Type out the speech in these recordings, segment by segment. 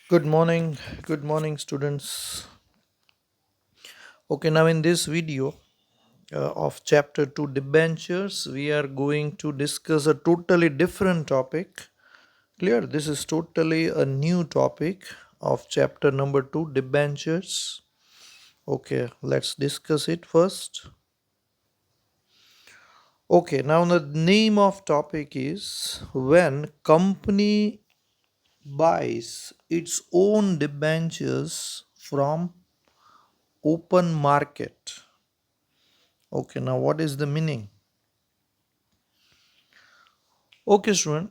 Good morning, students. Okay, now in this video of chapter 2 debentures, we are going to discuss a totally different topic. Clear? This is totally a new topic of chapter number 2 debentures. Okay, let's discuss it first. Okay, now the name of topic is when company buys its own debentures from open market. Okay, now what is the meaning? Okay, student.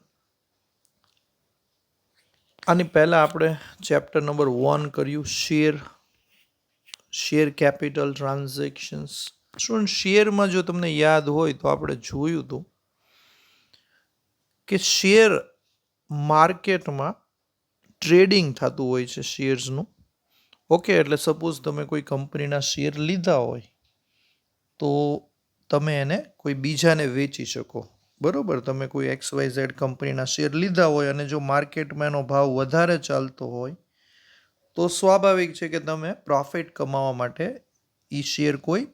આની પહેલા આપણે chapter number 1 કર્યું share capital transactions. Student શેરમાં જો તમને યાદ હોય તો આપણે જોયું હતું કે શેર માર્કેટમાં ટ્રેડિંગ થતું હોય છે શેર્સનું. ઓકે, એટલે સપોઝ તમે કોઈ કંપનીના શેર લીધા હોય તો તમે એને કોઈ બીજાને વેચી શકો. બરોબર, તમે કોઈ XYZ કંપનીના શેર લીધા હોય અને જો માર્કેટમાં એનો ભાવ વધારે ચાલતો હોય તો સ્વાભાવિક છે કે તમે પ્રોફિટ કમાવા માટે એ શેર કોઈ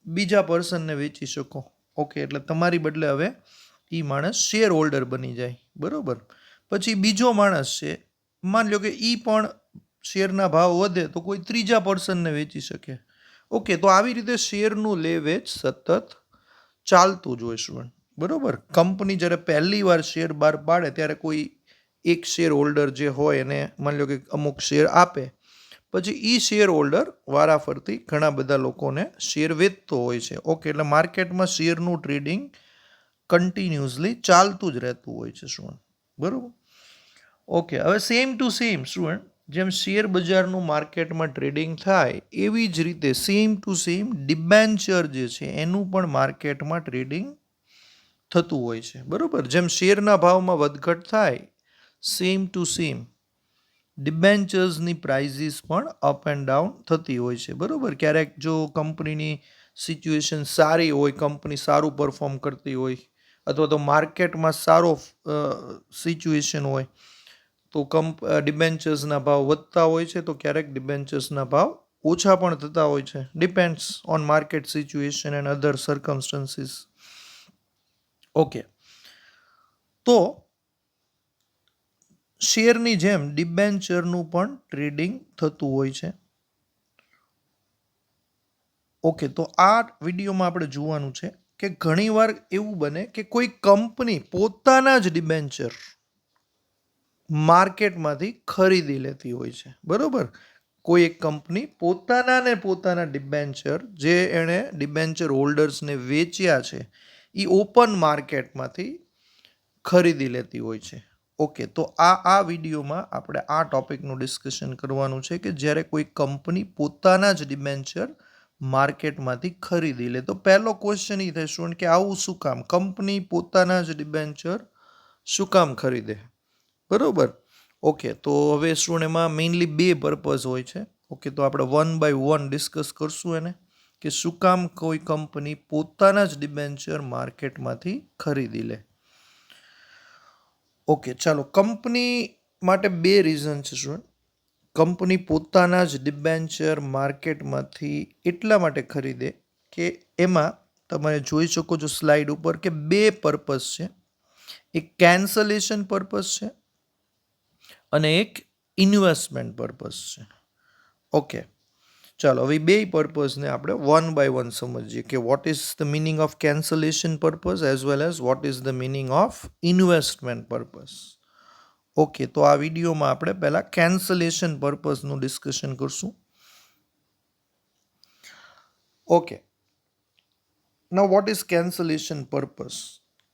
બીજા પર્સનને વેચી શકો. ઓકે, એટલે તમારી બદલે હવે એ માણસ શેર હોલ્ડર બની જાય. બરોબર, પછી બીજો માણસ છે, માની લો કે એ પણ શેરના ભાવ વધે તો કોઈ ત્રીજા પર્સનને વેચી શકે. ઓકે, તો આવી રીતે શેરનું લે વેચ સતત ચાલતું જ હોય સ્ટુડન્ટ. બરોબર, કંપની જ્યારે પહેલી વાર શેર બહાર પાડે ત્યારે કોઈ એક શેર હોલ્ડર જે હોય એને માની લો કે અમુક શેર આપે, પછી એ શેર હોલ્ડર વારાફરતી ઘણા બધા લોકોને શેર વેચતો હોય છે. ઓકે, એટલે માર્કેટમાં શેરનું ટ્રેડિંગ કન્ટિન્યુઅસલી ચાલતું જ રહેતું હોય છે સ્ટુડન્ટ. બરોબર. ઓકે, હવે સેમ ટુ સેમ સ્ટુડન્ટ, જેમ શેર બજારનું માર્કેટમાં ટ્રેડિંગ થાય એવી જ રીતે સેમ ટુ સેમ ડિબેન્ચર જે છે એનું પણ માર્કેટમાં ટ્રેડિંગ થતું હોય છે. બરોબર, જેમ શેરના ભાવમાં વધઘટ થાય સેમ ટુ સેમ ડિબેન્ચર્સની પ્રાઇઝીસ પણ અપ એન્ડ ડાઉન થતી હોય છે. બરોબર, ક્યારેક જો કંપનીની સિચ્યુએશન સારી હોય, કંપની સારું પરફોર્મ કરતી હોય અથવા તો માર્કેટમાં સારો સિચ્યુએશન હોય તો ડિબેન્ચર્સના ભાવ વધતા હોય છે, તો ક્યારેક ડિબેન્ચર્સના ભાવ ઓછા પણ થતા હોય છે. Depends on market situation and other circumstances. Okay, તો શેરની જેમ ડિબેન્ચરનું પણ ટ્રેડિંગ થતું હોય છે. ઓકે, તો આ વિડીયોમાં આપણે જોવાનું છે કે ઘણીવાર એવું બને કે કોઈ કંપની પોતાના જ ડિબેન્ચર માર્કેટમાંથી ખરીદી લેતી હોય છે. બરોબર, કોઈ એક કંપની પોતાના ડિબેન્ચર જે એણે ડિબેન્ચર હોલ્ડર્સને વેચ્યા છે એ ઓપન માર્કેટમાંથી ખરીદી લેતી હોય છે. ઓકે, તો આ વિડીયોમાં આપણે આ ટોપિકનું ડિસ્કશન કરવાનું છે કે જ્યારે કોઈ કંપની પોતાના જ ડિબેન્ચર માર્કેટમાંથી ખરીદી લે તો પહેલો ક્વેશ્ચન એ થાય સ્ટુડન્ટ કે આવું શું કામ, કંપની પોતાના જ ડિબેન્ચર શું કામ ખરીદે. બરોબર. ઓકે, તો હવે સ્ટુડન્ટ એમાં મેઇનલી બે પર્પઝ હોય છે. ઓકે, તો આપણે 1 by 1 ડિસ્કસ કરશું એને કે શું કામ કોઈ કંપની પોતાના જ ડિબેન્ચર માર્કેટમાંથી ખરીદી લે. ઓકે, ચાલો, કંપની માટે બે રીઝન છે સ્ટુડન્ટ. કંપની પોતાના જ ડિબેન્ચર માર્કેટમાંથી એટલા માટે ખરીદે કે એમાં તમે જોઈ શકો છો સ્લાઇડ ઉપર કે બે પર્પઝ છે. એક કેન્સલેશન પર્પઝ છે અને એક ઇન્વેસ્ટમેન્ટ પર્પઝ છે. ઓકે, ચાલો, હવે બે પર્પઝને આપણે 1 by 1 સમજીએ કે what is the meaning of cancellation purpose as well as what is the meaning of investment purpose. Okay, તો આ વિડીયોમાં આપણે પહેલા કેન્સલેશન પર્પઝનું ડિસ્કશન કરશું. Okay, now what is cancellation purpose?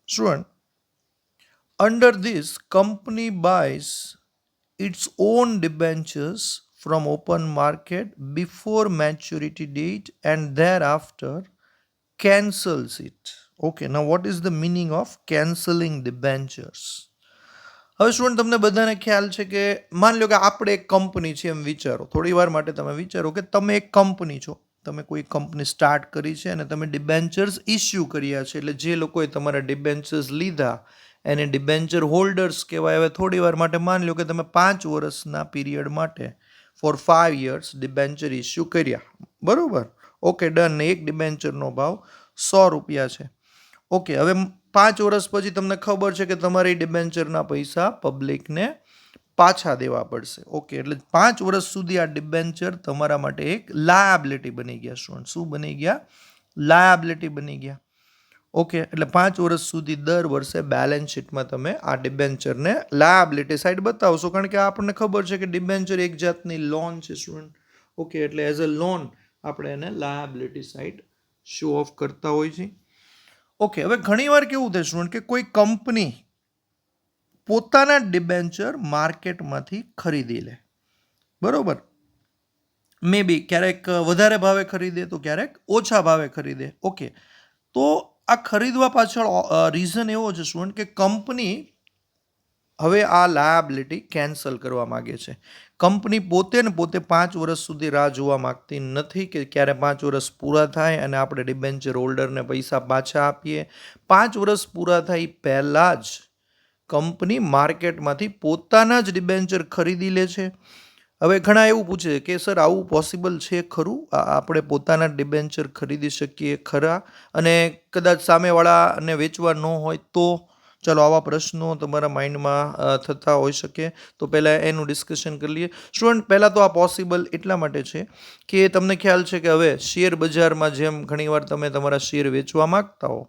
Student, under this company buys its own debentures from open market before maturity date and thereafter cancels it. Okay, now what is the meaning of cancelling debentures? હવે student, તમને બધાને ખ્યાલ છે કે માની લો કે આપણે એક કંપની છે એમ વિચારો, થોડી વાર માટે તમે વિચારો કે તમે એક કંપની છો, તમે કોઈ કંપની સ્ટાર્ટ કરી છે અને તમે ડિબેન્ચર્સ ઇસ્યુ કર્યા છે. એટલે જે લોકોએ તમારા ડિબેન્ચર્સ લીધા એને ડિબેન્ચર હોલ્ડર્સ કહેવાય. હવે થોડી વાર માટે માની લો કે તમે 5 વર્ષના પીરિયડ માટે ફોર 5 years ડિબેન્ચર ઇસ્યુ કર્યા, બરોબર. Okay, done. એક ડિબેન્ચરનો ભાવ 100 રૂપિયા છે. ઓકે, હવે 5 વર્ષ પછી તમને ખબર છે કે તમારી ડિબેન્ચરના પૈસા પબ્લિકને પાછા દેવા પડશે. ઓકે, એટલે 5 વર્ષ સુધી આ ડિબેન્ચર તમારા માટે એક લાયાબિલિટી બની ગયા. શું બની ગયા? લાયાબિલિટી બની ગયા. ઓકે, એટલે 5 વર્ષ સુધી દર વર્ષે બેલેન્સ શીટમાં તમે આ ડિબેન્ચરને લાયાબિલિટી સાઈડ બતાવશો, કારણ કે આપણને ખબર છે કે ડિબેન્ચર એક જાતની લોન છે સ્ટુડન્ટ. ઓકે, એટલે એઝ અ લોન આપણે એને લાયાબિલિટી સાઈડ શો ઓફ કરતા હોય છે. ઓકે, હવે ઘણીવાર કેવું થાય સ્ટુડન્ટ કે કોઈ કંપની પોતાના ડિબેન્ચર માર્કેટમાંથી ખરીદી લે, બરોબર. મે બી ક્યારેક વધારે ભાવે ખરીદે તો ક્યારેક ઓછા ભાવે ખરીદે. ઓકે, તો આ ખરીદવા પાછળ રીઝન એવો છે સ્ટુડન્ટ કે કંપની હવે આ લાયાબિલિટી કેન્સલ કરવા માગે છે. કંપની પોતે 5 વર્ષ સુધી રાહ જોવા માગતી નથી કે ક્યારે 5 વર્ષ પૂરા થાય અને આપણે ડિબેન્ચર હોલ્ડરને પૈસા પાછા આપીએ. 5 વર્ષ પૂરા થાય પહેલાં જ કંપની માર્કેટમાંથી પોતાના જ ડિબેન્ચર ખરીદી લે છે. હવે ઘણા એવું પૂછે કે સર આવું પોસિબલ છે ખરું? આપણે પોતાના ડિબેન્ચર ખરીદી શકીએ ખરા? અને કદાચ સામેવાળાને વેચવા ન હોય તો? ચાલો, આવા પ્રશ્નો તમારા માઇન્ડમાં થતા હોઈ શકે, તો પહેલાં એનું ડિસ્કશન કરી લઈએ. સ્ટુડન્ટ, પહેલાં તો આ પોસિબલ એટલા માટે છે કે તમને ખ્યાલ છે કે હવે શેર બજારમાં જેમ ઘણીવાર તમે તમારા શેર વેચવા માગતા હો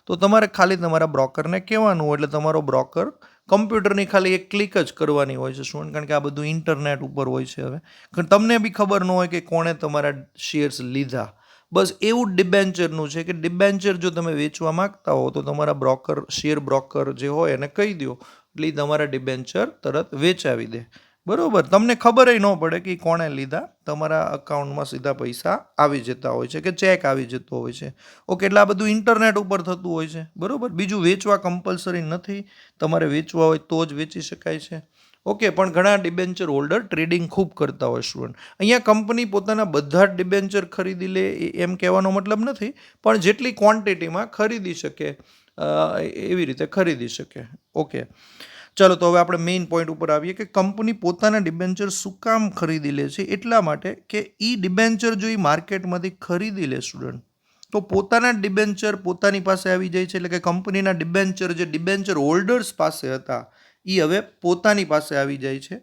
તો તમારે ખાલી તમારા બ્રોકરને કહેવાનું હોય, એટલે તમારો બ્રોકર કમ્પ્યુટરની ખાલી એક ક્લિક જ કરવાની હોય છે સ્ટુડન્ટ, કારણ કે આ બધું ઇન્ટરનેટ ઉપર હોય છે. હવે તમને બી ખબર ન હોય કે કોણે તમારા શેર્સ લીધા. બસ એવું જ ડિબેન્ચરનું છે કે ડિબેન્ચર જો તમે વેચવા માગતા હો તો તમારા બ્રોકર, શેર બ્રોકર જે હોય એને કહી દો, એટલે તમારા ડિબેન્ચર તરત વેચાવી દે, બરોબર. તમને ખબર ન પડે કે કોણે લીધા, તમારા અકાઉન્ટમાં સીધા પૈસા આવી જતા હોય છે કે ચેક આવી જતો હોય છે. ઓકે, એટલે આ બધું ઇન્ટરનેટ ઉપર થતું હોય છે, બરોબર. બીજું, વેચવા કમ્પલસરી નથી, તમારે વેચવા હોય તો જ વેચી શકાય છે. ઓકે, પણ ઘણા ડિબેન્ચર હોલ્ડર ટ્રેડિંગ ખૂબ કરતા હોય સ્ટુડન્ટ. અહીંયા કંપની પોતાના બધા જ ડિબેન્ચર ખરીદી લે એમ કહેવાનો મતલબ નથી, પણ જેટલી ક્વોન્ટિટીમાં ખરીદી શકે એવી રીતે ખરીદી શકે. ઓકે, ચાલો, તો હવે આપણે મેઇન પોઈન્ટ ઉપર આવીએ કે કંપની પોતાના ડિબેન્ચર શું કામ ખરીદી લે છે. એટલા માટે કે એ ડિબેન્ચર જો એ માર્કેટમાંથી ખરીદી લે સ્ટુડન્ટ તો પોતાના ડિબેન્ચર પોતાની પાસે આવી જાય છે, એટલે કે કંપનીના ડિબેન્ચર જે ડિબેન્ચર હોલ્ડર્સ પાસે હતા એ હવે પોતાની પાસે આવી જાય છે.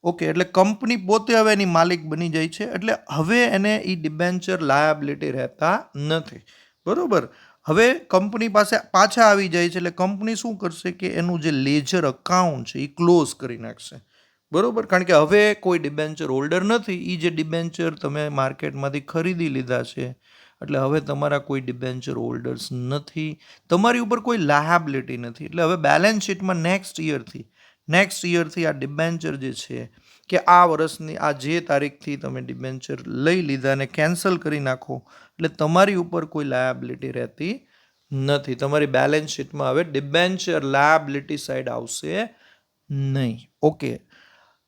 ઓકે, એટલે કંપની પોતે હવે એની માલિક બની જાય છે, એટલે હવે એને એ ડિબેન્ચર લાયાબિલિટી રહેતા નથી, બરોબર. હવે કંપની પાસે પાછા આવી જાય છે, એટલે કંપની શું કરશે કે એનું જે લેજર અકાઉન્ટ છે એ ક્લોઝ કરી નાખશે, બરોબર. કારણ કે હવે કોઈ ડિબેન્ચર હોલ્ડર નથી, એ જે ડિબેન્ચર તમે માર્કેટમાંથી ખરીદી લીધા છે, એટલે હવે તમારા કોઈ ડિબેન્ચર હોલ્ડર્સ નથી, તમારી ઉપર કોઈ લાયાબિલિટી નથી. એટલે હવે બેલેન્સ શીટમાં નેક્સ્ટ યરથી આ ડિબેન્ચર જે છે કે આ વર્ષની આ જે તારીખથી તમે ડિબેન્ચર લઈ લીધા અને કેન્સલ કરી નાખો, એટલે તમારી ઉપર કોઈ લાયાબિલિટી રહેતી નથી. તમારી બેલેન્સ શીટમાં હવે ડિબેન્ચર લાયાબિલિટી સાઈડ આવશે નહીં. ઓકે,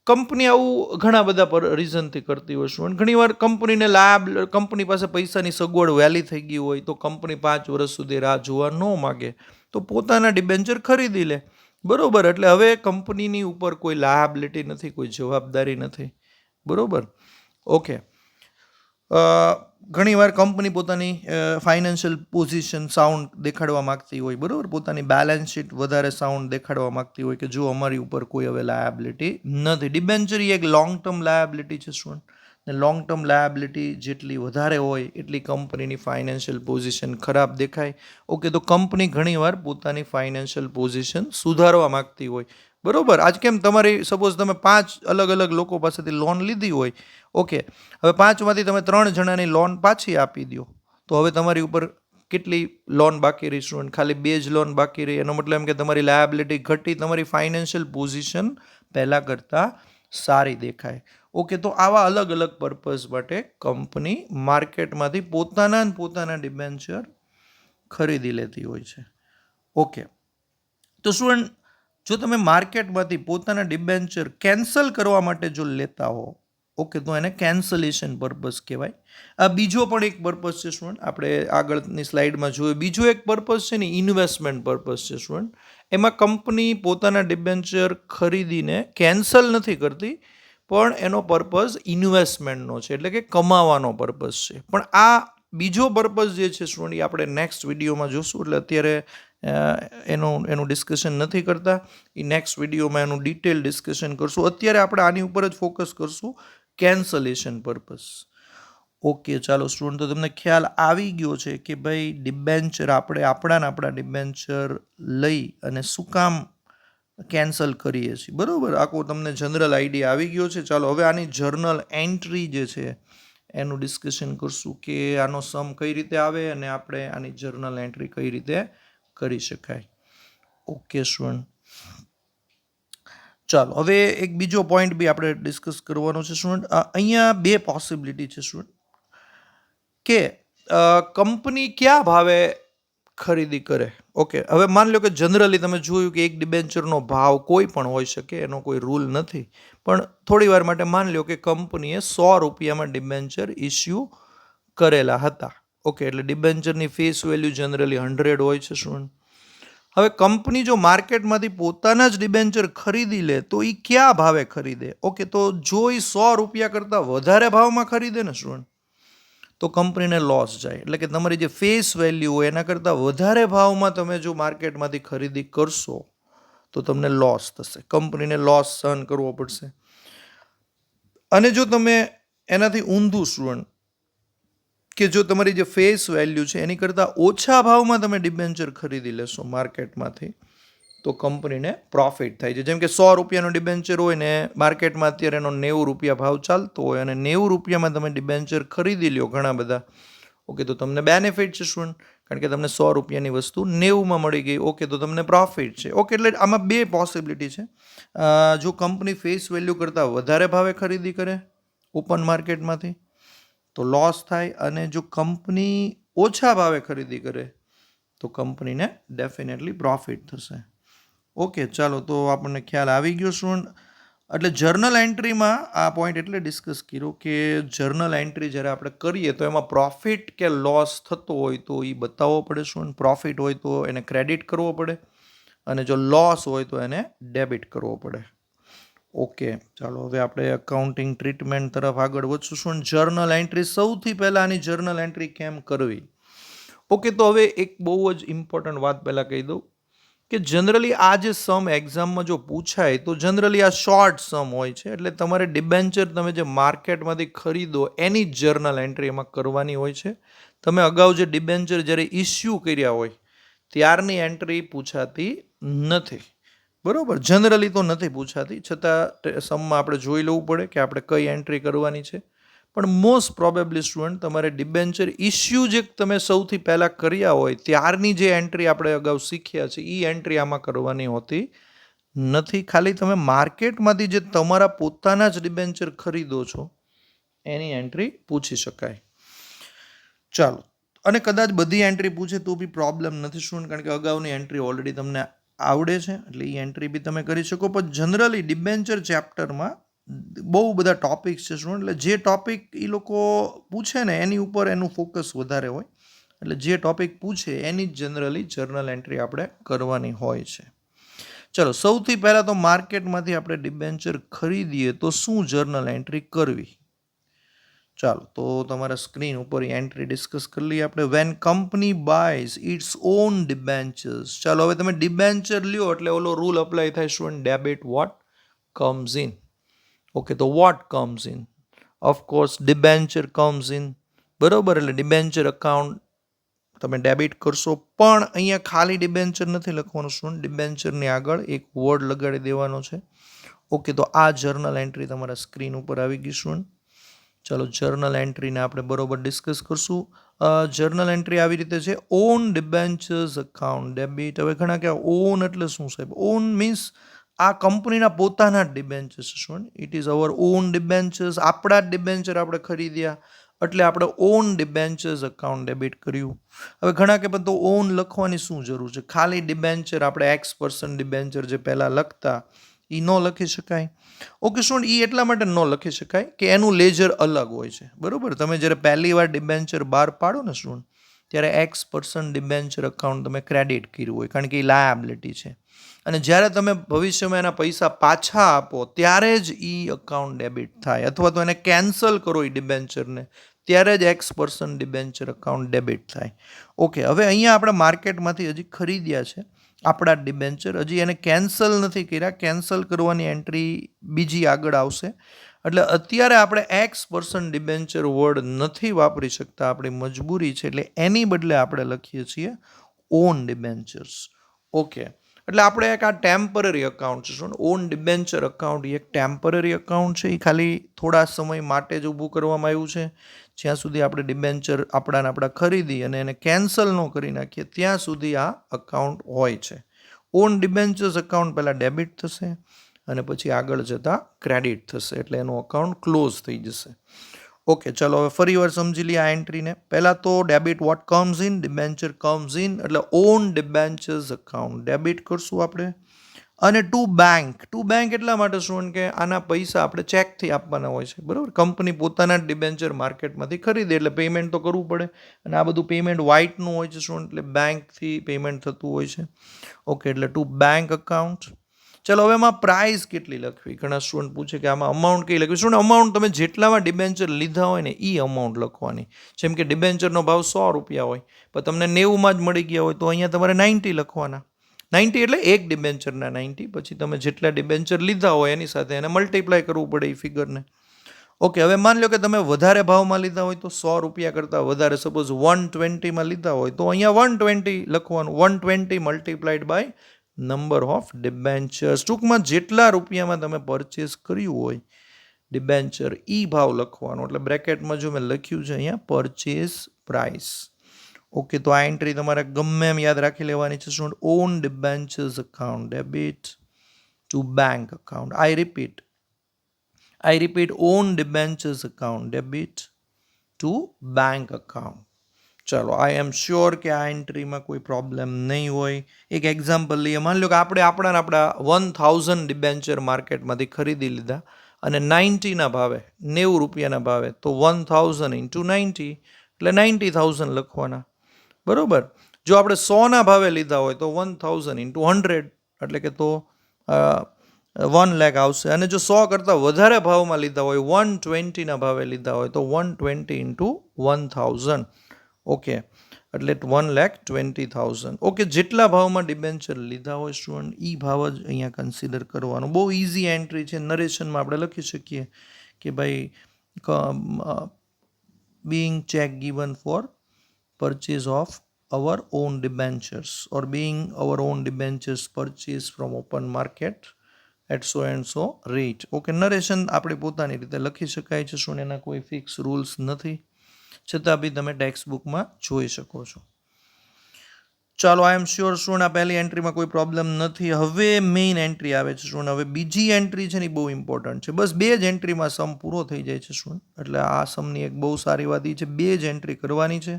કંપની આવું ઘણા બધા રીઝનથી કરતી હોય છે. ઘણીવાર કંપનીને કંપની પાસે પૈસાની સગવડ વહેલી થઈ ગઈ હોય તો કંપની 5 વર્ષ સુધી રાહ જોવા ન માગે તો પોતાના ડિબેન્ચર ખરીદી લે, બરોબર. એટલે હવે કંપનીની ઉપર કોઈ લાયાબિલિટી નથી, કોઈ જવાબદારી નથી, બરોબર. ઓકે, ઘણીવાર કંપની પોતાની ફાઇનાન્શિયલ પોઝિશન સાઉન્ડ દેખાડવા માગતી હોય, બરાબર. પોતાની બેલેન્સ શીટ વધારે સાઉન્ડ દેખાડવા માગતી હોય કે જો અમારી ઉપર કોઈ હવે લાયાબિલિટી નથી. ડિબેન્ચર એક લોંગ ટર્મ લાયાબિલિટી છે સ્ટુડન્ટ, ને લોંગ ટર્મ લાયાબિલિટી જેટલી વધારે હોય એટલી કંપનીની ફાઇનાન્શિયલ પોઝિશન ખરાબ દેખાય. ઓકે, તો કંપની ઘણીવાર પોતાની ફાઇનાન્શિયલ પોઝિશન સુધારવા માગતી હોય, બરોબર. આજ કેમ તમારી સપોઝ તમે 5 અલગ અલગ લોકો પાસેથી લોન લીધી હોય, ઓકે, હવે 5માંથી તમે 3 જણાની લોન પાછી આપી દો તો હવે તમારી ઉપર કેટલી લોન બાકી રહી સ્ટુડન્ટ? ખાલી 2 જ લોન બાકી રહી. એનો મતલબ એમ કે તમારી લાયાબિલિટી ઘટી, તમારી ફાઇનાન્શિયલ પોઝિશન પહેલાં કરતાં સારી દેખાય. ઓકે, તો આવા અલગ અલગ પર્પઝ માટે કંપની માર્કેટમાંથી પોતાના ડિબેન્ચર ખરીદી લેતી હોય છે. ઓકે, તો સ્ટુડન્ટ, જો તમે માર્કેટમાંથી પોતાના ડિબેન્ચર કેન્સલ કરવા માટે જો લેતા હો, ઓકે, તો એને કેન્સલેશન પર્પઝ કહેવાય. આ બીજો પણ એક પર્પઝ છે સ્ટુડન્ટ, આપણે આગળની સ્લાઇડમાં જોયું. બીજો એક પર્પઝ છે ને ઇન્વેસ્ટમેન્ટ પર્પઝ છે સ્ટુડન્ટ. એમાં કંપની પોતાના ડિબેન્ચર ખરીદીને કેન્સલ નથી કરતી, પણ એનો પર્પઝ ઇન્વેસ્ટમેન્ટનો છે, એટલે કે કમાવાનો પર્પઝ છે. પણ આ બીજો પર્પઝ જે છે સ્ટુડન્ટ, એ આપણે નેક્સ્ટ વિડીયોમાં જોશું. એટલે અત્યારે એનું ડિસ્કશન નથી કરતા. એ નેક્સ્ટ વિડીયોમાં એનું ડિટેલ ડિસ્કશન કરશું. અત્યારે આપણે આની ઉપર જ ફોકસ કરશું, કેન્સલેશન પર્પઝ. ઓકે, ચાલો સ્ટુડન્ટ, તો તમને ખ્યાલ આવી ગયો છે કે ભાઈ ડિબેન્ચર આપણે આપણા ડિબેન્ચર લઈ અને શું કામ કેન્સલ કરીએ છીએ, બરાબર. આખો તમને જનરલ આઈડિયા આવી ગયો છે. ચાલો હવે આની જર્નલ એન્ટ્રી જે છે એનું ડિસ્કશન કરશું કે આનો સમ કઈ રીતે આવે અને આપણે આની જર્નલ એન્ટ્રી કઈ રીતે કરી શકાય. ઓકે સ્ટુડન્ટ, ચાલો હવે એક બીજો પોઈન્ટ બી આપણે ડિસ્કસ કરવાનો છે સ્ટુડન્ટ. અહીંયા બે પોસિબિલિટી છે સ્ટુડન્ટ કે કંપની કયા ભાવે ખરીદી કરે. ઓકે, હવે માની લો કે જનરલી તમે જોયું કે એક ડિબેન્ચરનો ભાવ કોઈ પણ હોઈ શકે, એનો કોઈ રૂલ નથી. પણ થોડી વાર માટે માની લો કે કંપનીએ 100 રૂપિયામાં ડિબેન્ચર ઇસ્યુ કરેલા હતા. ઓકે, એટલે ડિબેન્ચરની ફેસ વેલ્યુ જનરલી 100 હોય છે સ્ટુડન્ટ. હવે કંપની જો માર્કેટમાંથી પોતાના જ ડિબેન્ચર ખરીદી લે તો એ કયા ભાવે ખરીદે. ઓકે, તો જો એ 100 રૂપિયા કરતાં વધારે ભાવમાં ખરીદે ને સ્ટુડન્ટ, તો કંપનીને લોસ જાય. એટલે કે તમારી જે ફેસ વેલ્યુ હોય એના કરતાં વધારે ભાવમાં તમે જો માર્કેટમાંથી ખરીદી કરશો તો તમને લોસ થશે, કંપનીને લોસ સહન કરવો પડશે. અને જો તમે એનાથી ઊંધું સ્ટુડન્ટ કે જો તમારી જે ફેસ વેલ્યુ છે એની કરતાં ઓછા ભાવમાં તમે ડિબેન્ચર ખરીદી લેશો માર્કેટમાંથી, તો કંપનીને પ્રોફિટ થાય છે. જેમ કે 100 રૂપિયાનો ડિબેન્ચર હોય ને માર્કેટમાં અત્યારે એનો 90 રૂપિયા ભાવ ચાલતો હોય અને 90 રૂપિયામાં તમે ડિબેન્ચર ખરીદી લ્યો ઘણા બધા, ઓકે, તો તમને બેનિફિટ છે સ્ટુડન્ટ, કારણ કે તમને 100 રૂપિયાની વસ્તુ 90માં મળી ગઈ. ઓકે, તો તમને પ્રોફિટ છે. ઓકે, એટલે આમાં બે પોસિબિલિટી છે. જો કંપની ફેસ વેલ્યુ કરતાં વધારે ભાવે ખરીદી કરે ઓપન માર્કેટમાંથી તો લોસ થાય, અને જો કંપની ઓછા ભાવે ખરીદી કરે તો કંપનીને ડેફિનેટલી પ્રોફિટ થશે. ઓકે, ચાલો, તો આપણને ખ્યાલ આવી ગયો સ્ટુડન્ટ. એટલે જર્નલ એન્ટ્રીમાં આ પોઈન્ટ એટલે ડિસ્કસ કર્યો કે જર્નલ એન્ટ્રી જ્યારે આપણે કરીએ તો એમાં પ્રોફિટ કે લોસ થતો હોય તો એ બતાવવો પડે સ્ટુડન્ટ. પ્રોફિટ હોય તો એને ક્રેડિટ કરવો પડે અને જો લોસ હોય તો એને ડેબિટ કરવો પડે. ઓકે, ચાલો હવે આપણે અકાઉન્ટિંગ ટ્રીટમેન્ટ તરફ આગળ વધશું સ્ટુડન્ટ. જર્નલ એન્ટ્રી, સૌથી પહેલાં આની જર્નલ એન્ટ્રી કેમ કરવી. ઓકે, તો હવે એક બહુ જ ઇમ્પોર્ટન્ટ વાત પહેલાં કહી દઉં કે જનરલી આ જે સમ એક્ઝામમાં જો પૂછાય તો જનરલી આ શોર્ટ સમ હોય છે. એટલે તમારે ડિબેન્ચર તમે જે માર્કેટમાંથી ખરીદો એની જ જર્નલ એન્ટ્રી એમાં કરવાની હોય છે. તમે અગાઉ જે ડિબેન્ચર જ્યારે ઇસ્યુ કર્યા હોય ત્યારની એન્ટ્રી પૂછાતી નથી, બરાબર. જનરલી તો નથી પૂછાતી, છતાં સમમાં આપણે જોઈ લેવું પડે કે આપણે કઈ એન્ટ્રી કરવાની છે. પણ મોસ્ટ પ્રોબેબલી સ્ટુડન્ટ તમારે ડિબેન્ચર ઇસ્યુ જે તમે સૌથી પહેલાં કર્યા હોય ત્યારની જે એન્ટ્રી આપણે અગાઉ શીખ્યા છે એ એન્ટ્રી આમાં કરવાની હોતી નથી. ખાલી તમે માર્કેટમાંથી જે તમારા પોતાના જ ડિબેન્ચર ખરીદો છો એની એન્ટ્રી પૂછી શકાય. ચાલો, અને કદાચ બધી એન્ટ્રી પૂછે તો બી પ્રોબ્લેમ નથી સ્ટુડન્ટ, કારણ કે અગાઉની એન્ટ્રી ઓલરેડી તમને આવડે છે, એટલે એ એન્ટ્રી બી તમે કરી શકો. પણ જનરલી ડિબેન્ચર ચેપ્ટરમાં બહુ બધા ટોપિક્સ છે સ્ટુડન્ટ, એટલે જે ટોપિક એ લોકો પૂછે ને એની ઉપર એનું ફોકસ વધારે હોય. એટલે જે ટોપિક પૂછે એની જ જનરલી જર્નલ એન્ટ્રી આપણે કરવાની હોય છે. ચલો, સૌથી પહેલાં તો માર્કેટમાંથી આપણે ડિબેન્ચર ખરીદીએ તો શું જર્નલ એન્ટ્રી કરવી. ચાલો, તો તમારા સ્ક્રીન ઉપર એન્ટ્રી ડિસ્કસ કરી લઈએ આપણે. When company buys its own debentures. ચાલો, હવે તમે ડિબેન્ચર લ્યો એટલે ઓલો રૂલ અપ્લાય થાય student, debit what comes in. Okay, તો what comes in, of course debenture comes in, બરાબર. એટલે ડિબેન્ચર અકાઉન્ટ તમે ડેબિટ કરશો. પણ અહીંયા ખાલી ડિબેન્ચર નથી લખવાનું સ્ટુડન્ટ, ડિબેન્ચરની આગળ એક વર્ડ લગાડી દેવાનો છે. ઓકે, તો આ જર્નલ એન્ટ્રી તમારા સ્ક્રીન ઉપર આવી ગઈ સ્ટુડન્ટ. ચાલો, જર્નલ એન્ટ્રીને આપણે બરોબર ડિસ્કસ કરશું. જર્નલ એન્ટ્રી આવી રીતે છે, ઓન ડિબેન્ચર્સ અકાઉન્ટ ડેબિટ. હવે ઘણા કે ઓન એટલે શું સાહેબ? ઓન મીન્સ આ કંપનીના પોતાના જ ડિબેન્ચર્સ છે. It is our on debentures. આપણા જ ડિબેન્ચર આપણે ખરીદ્યા એટલે આપણે ઓન ડિબેન્ચર્સ અકાઉન્ટ ડેબિટ કર્યું. હવે ઘણા કે તો ઓન લખવાની શું જરૂર છે? ખાલી ડિબેન્ચર આપણે X% ડિબેન્ચર જે પહેલાં લખતા એ ન લખી શકાય? ઓકે સ્ટુડન્ટ, એ એટલા માટે ન લખી શકાય કે એનું લેજર અલગ હોય છે, બરાબર. તમે જ્યારે પહેલી વાર ડિબેન્ચર બહાર પાડો ને સ્ટુડન્ટ ત્યારે X% ડિબેન્ચર અકાઉન્ટ તમે ક્રેડિટ કર્યું હોય, કારણ કે એ લાયાબિલિટી છે. અને જ્યારે તમે ભવિષ્યમાં એના પૈસા પાછા આપો ત્યારે જ એ અકાઉન્ટ ડેબિટ થાય, અથવા તો એને કેન્સલ કરો એ ડિબેન્ચરને, ત્યારે જ X% ડિબેન્ચર અકાઉન્ટ ડેબિટ થાય. ઓકે, હવે અહીંયા આપણે માર્કેટમાંથી હજી ખરીદ્યા છે આપણા ડિબેન્ચર, હજી એને કેન્સલ નથી કર્યા. કેન્સલ કરવાની એન્ટ્રી બીજી આગળ આવશે. એટલે અત્યારે આપણે X% ડિબેન્ચર વર્ડ નથી વાપરી શકતા, આપણી મજબૂરી છે. એટલે એની બદલે આપણે લખીએ છીએ ઓન ડિબેન્ચર્સ. ઓકે, એટલે આપણે એક આ ટેમ્પરરી અકાઉન્ટ છે. શું ઓન ડિબેન્ચર અકાઉન્ટ એ એક ટેમ્પરરી અકાઉન્ટ છે. એ ખાલી થોડા સમય માટે જ ઊભું કરવામાં આવ્યું છે. જ્યાં સુધી આપણે ડિબેન્ચર આપણા ખરીદી અને એને કેન્સલ ન કરી નાખીએ ત્યાં સુધી આ અકાઉન્ટ હોય છે. ઓન ડિબેન્ચર્સ અકાઉન્ટ પહેલાં ડેબિટ થશે અને પછી આગળ જતાં ક્રેડિટ થશે, એટલે એનું અકાઉન્ટ ક્લોઝ થઈ જશે. ઓકે, ચલો હવે ફરી વાર સમજી લઈએ આ એન્ટ્રીને. પહેલાં તો debit what comes in, debenture comes in, એટલે ઓન ડિબેન્ચર્સ અકાઉન્ટ ડેબિટ કરશું આપણે. અને ટુ બેંક એટલા માટે શું કે આના પૈસા આપણે ચેકથી આપવાના હોય છે, બરાબર. કંપની પોતાના જ ડિબેન્ચર માર્કેટમાંથી ખરીદે એટલે પેમેન્ટ તો કરવું પડે, અને આ બધું પેમેન્ટ વ્હાઇટનું હોય છે. શું એટલે બેંકથી પેમેન્ટ થતું હોય છે. ઓકે, એટલે ટુ બેંક અકાઉન્ટ. ચલો હવે એમાં પ્રાઇસ કેટલી લખવી? ઘણા સ્ટુડન્ટ પૂછે કે આમાં અમાઉન્ટ કઈ લખવી? શું અમાઉન્ટ તમે જેટલામાં ડિબેન્ચર લીધા હોય ને એ અમાઉન્ટ લખવાની. જેમ કે ડિબેન્ચરનો ભાવ 100 રૂપિયા હોય, પણ તમને 90માં જ મળી ગયા હોય તો અહીંયા તમારે 90 લખવાના. 90 એટલે એક ડિબેન્ચરના 90, પછી તમે જેટલા ડિબેન્ચર લીધા હોય એની સાથે એને મલ્ટીપ્લાય કરવું પડે એ ફિગરને. ઓકે, હવે માની લો કે તમે વધારે ભાવમાં લીધા હોય તો 100 રૂપિયા કરતાં વધારે, સપોઝ 120માં લીધા હોય તો અહીંયા 120 લખવાનું. 120 multiplied by number of debentures. ટૂંકમાં જેટલા રૂપિયામાં તમે પરચેસ કર્યું હોય ડિબેન્ચર એ ભાવ લખવાનો. એટલે બ્રેકેટમાં જો મેં લખ્યું છે અહીંયા પરચેસ પ્રાઇસ. ઓકે, તો આ એન્ટ્રી તમારે ગમે એમ યાદ રાખી લેવાની છે. શું on debentures account debit to bank account. I repeat on debentures account debit to bank account. ચલો, આઈ એમ શ્યોર કે આ એન્ટ્રીમાં કોઈ પ્રોબ્લેમ નહીં હોય. એક એક્ઝામ્પલ લઈએ. માની લો કે આપણે આપણા 1000 ડિબેન્ચર માર્કેટમાંથી ખરીદી લીધા અને 90ના ભાવે, 90 રૂપિયાના ભાવે, તો 1000 ઇન્ટુ 90 એટલે 90,000 લખવાના, બરોબર. જો આપણે 100ના ભાવે લીધા હોય તો 1000 ઇન્ટુ 100 એટલે કે તો 1 લાખ આવશે. અને જો 100 કરતાં વધારે ભાવમાં લીધા હોય, 120ના ભાવે લીધા હોય તો 120 ઇન્ટુ 1000. ઓકે, એટલે 1,20,000. ઓકે, જેટલા ભાવમાં ડિબેન્ચર લીધા હોય સ્ટુડન્ટ એ ભાવ જ અહીંયા કન્સિડર કરવાનો. બહુ ઇઝી એન્ટ્રી છે. નરેશનમાં આપણે લખી શકીએ કે ભાઈ being check given for purchase of our own debentures or being our own debentures purchased from open market at so and so rate. Okay, narration આપણે પોતાની રીતે લખી શકાય છે. શું એના કોઈ ફિક્સ રૂલ્સ નથી, છતાં બી તમે ટેક્સ્ટ બુકમાં જોઈ શકો છો. ચાલો, આઈ એમ શ્યોર શું આ પહેલી એન્ટ્રીમાં કોઈ પ્રોબ્લેમ નથી. હવે મેઇન એન્ટ્રી આવે છે શું. હવે બીજી એન્ટ્રી છે ને એ બહુ ઇમ્પોર્ટન્ટ છે. બસ 2 જ એન્ટ્રીમાં સમ પૂરો થઈ જાય છે શું. એટલે આ સમની એક બહુ સારી વાત એ છે 2 જ એન્ટ્રી કરવાની છે.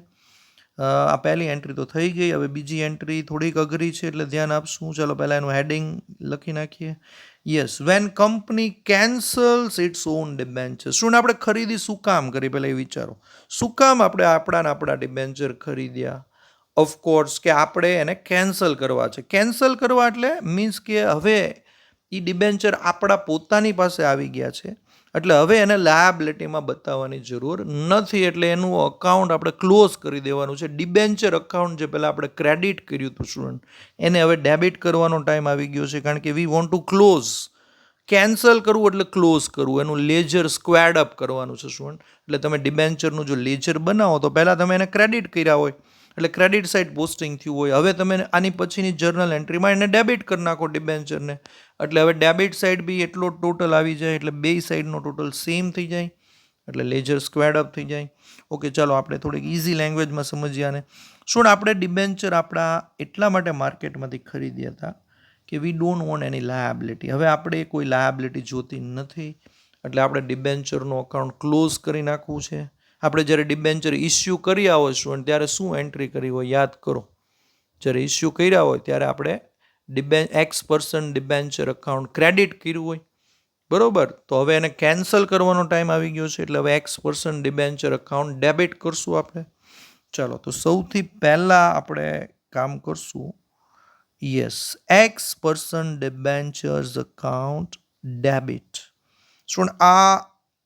આ પહેલી એન્ટ્રી તો થઈ ગઈ. હવે બીજી એન્ટ્રી થોડીક અઘરી છે એટલે ધ્યાન આપશું. ચાલો પહેલાં એનું હેડિંગ લખી નાખીએ. Yes, when company cancels its own debenture. શું આપણે ખરીદી શું કામ કરી? પહેલાં એ વિચારો. શું કામ આપણે આપણા ડિબેન્ચર ખરીદ્યા? ઓફકોર્સ કે આપણે એને કેન્સલ કરવા છે. કેન્સલ કરવા એટલે મીન્સ કે હવે એ ડિબેન્ચર આપણા પોતાની પાસે આવી ગયા છે, એટલે હવે એને લાયાબિલિટીમાં બતાવવાની જરૂર નથી. એટલે એનું અકાઉન્ટ આપણે ક્લોઝ કરી દેવાનું છે. ડિબેન્ચર અકાઉન્ટ જે પહેલાં આપણે ક્રેડિટ કર્યું હતું સ્ટુડન્ટ, એને હવે ડેબિટ કરવાનો ટાઈમ આવી ગયો છે, કારણ કે we want to close. Cancel કરવું એટલે ક્લોઝ કરવું, એનું લેજર સ્ક્વેડ અપ કરવાનું છે સ્ટુડન્ટ. એટલે તમે ડિબેન્ચરનું જો લેજર બનાવો તો પહેલાં તમે એને ક્રેડિટ કર્યા હોય એટલે ક્રેડિટ સાઇડ પોસ્ટિંગ થયું હોય. હવે તમે આની પછીની જર્નલ એન્ટ્રીમાં એને ડેબિટ કરી નાખો ડિબેન્ચરને, એટલે હવે ડેબિટ સાઇડ બી એટલો ટોટલ આવી જાય, એટલે બે સાઇડનો ટોટલ સેમ થઈ જાય, એટલે લેજર સ્ક્વેડ અપ થઈ જાય. ઓકે, ચાલો આપણે થોડીક ઇઝી લેંગ્વેજમાં સમજીએ આને. શું આપણે ડિબેન્ચર આપણા એટલા માટે માર્કેટમાંથી ખરીદ્યા હતા કે we don't want any liability. હવે આપણે કોઈ લાયાબિલિટી જોતી નથી, એટલે આપણે ડિબેન્ચરનું અકાઉન્ટ ક્લોઝ કરી નાખવું છે. આપણે જ્યારે ડિબેન્ચર ઇસ્યુ કર્યા હોય સ્ટુડન્ટ ત્યારે શું એન્ટ્રી કરી હોય યાદ કરો. જ્યારે ઇસ્યુ કર્યા હોય ત્યારે આપણે X% ડિબેન્ચર અકાઉન્ટ ક્રેડિટ કર્યું હોય, બરોબર. તો હવે એને કેન્સલ કરવાનો ટાઈમ આવી ગયો છે, એટલે હવે X% ડિબેન્ચર અકાઉન્ટ ડેબિટ કરશું આપણે. ચાલો તો સૌથી પહેલા આપણે કામ કરશું. Yes, X% debentures account debit. Student, આ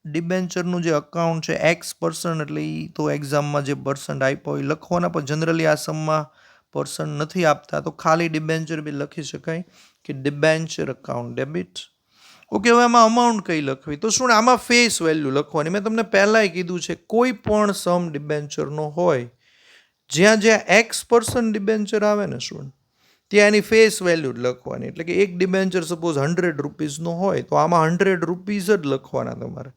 ડિબેન્ચરનું જે અકાઉન્ટ છે X% એટલે એ તો એક્ઝામમાં જે પર્સન્ટ આપ્યો એ લખવાના, પણ જનરલી આ સમમાં પર્સન્ટ નથી આપતા, તો ખાલી ડિબેન્ચર બી લખી શકાય કે ડિબેન્ચર અકાઉન્ટ ડેબિટ. ઓકે, હવે આમાં અમાઉન્ટ કઈ લખવી? તો શું આમાં ફેસ વેલ્યુ લખવાની. મેં તમને પહેલાંય કીધું છે કોઈ પણ સમ ડિબેન્ચરનો હોય જ્યાં જ્યાં X% ડિબેન્ચર આવે ને શું ત્યાં એની ફેસ વેલ્યુ જ લખવાની. એટલે કે એક ડિબેન્ચર સપોઝ 100 રૂપીઝનો હોય તો આમાં 100 રૂપીઝ જ લખવાના તમારે,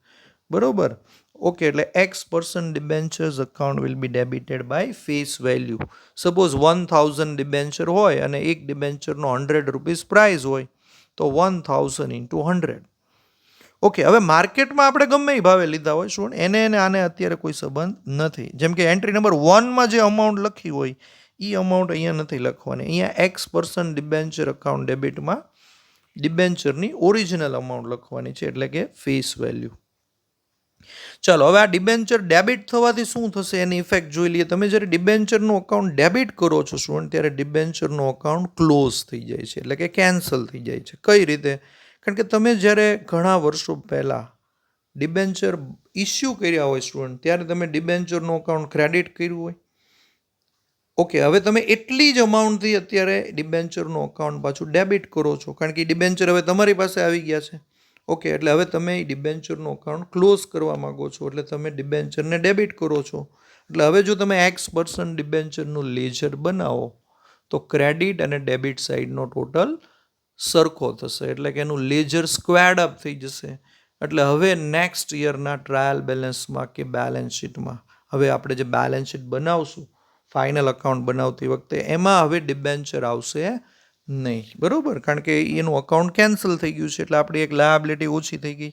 બરોબર? ઓકે, એટલે X% debentures account will be debited by face value. Suppose 1000 debenture હોય અને એક ડિબેન્ચરનો 100 રૂપીઝ પ્રાઇસ હોય તો 1000 into 100. ઓકે, હવે માર્કેટમાં આપણે ગમે એ ભાવે લીધા હોય શું એને આને અત્યારે કોઈ સંબંધ નથી. જેમ કે એન્ટ્રી નંબર 1માં જે અમાઉન્ટ લખી હોય એ અમાઉન્ટ અહીંયા નથી લખવાની. અહીંયા X% ડિબેન્ચર અકાઉન્ટ ડેબિટમાં ડિબેન્ચરની ઓરિજિનલ અમાઉન્ટ લખવાની છે, એટલે કે ફેસ વેલ્યુ. ચાલો, હવે આ ડિબેન્ચર ડેબિટ થવાથી શું થશે એની ઇફેક્ટ જોઈ લઈએ. તમે જ્યારે ડિબેન્ચરનું અકાઉન્ટ ડેબિટ કરો છો સ્ટુડન્ટ ત્યારે ડિબેન્ચરનું અકાઉન્ટ ક્લોઝ થઈ જાય છે, એટલે કે કેન્સલ થઈ જાય છે. કઈ રીતે? કારણ કે તમે જ્યારે ઘણા વર્ષો પહેલાં ડિબેન્ચર ઇસ્યુ કર્યા હોય સ્ટુડન્ટ ત્યારે તમે ડિબેન્ચરનું અકાઉન્ટ ક્રેડિટ કર્યું હોય. ઓકે, હવે તમે એટલી જ અમાઉન્ટથી અત્યારે ડિબેન્ચરનું અકાઉન્ટ પાછું ડેબિટ કરો છો, કારણ કે ડિબેન્ચર હવે તમારી પાસે આવી ગયા છે. ઓકે, એટલે હવે તમે ડિબેન્ચરનું અકાઉન્ટ ક્લોઝ કરવા માગો છો, એટલે તમે ડિબેન્ચરને ડેબિટ કરો છો. એટલે હવે જો તમે X% ડિબેન્ચરનું લેજર બનાવો તો ક્રેડિટ અને ડેબિટ સાઇડનો ટોટલ સરખો થશે, એટલે કે એનું લેજર સ્ક્વેર્ડ અપ થઈ જશે. એટલે હવે નેક્સ્ટ યરના ટ્રાયલ બેલેન્સમાં કે બેલેન્સ શીટમાં હવે આપણે જે બેલેન્સ શીટ બનાવશું ફાઇનલ અકાઉન્ટ બનાવતી વખતે એમાં હવે ડિબેન્ચર આવશે નહીં, બરોબર? કારણ કે એનું અકાઉન્ટ કેન્સલ થઈ ગયું છે, એટલે આપણી એક લાયબિલિટી ઓછી થઈ ગઈ.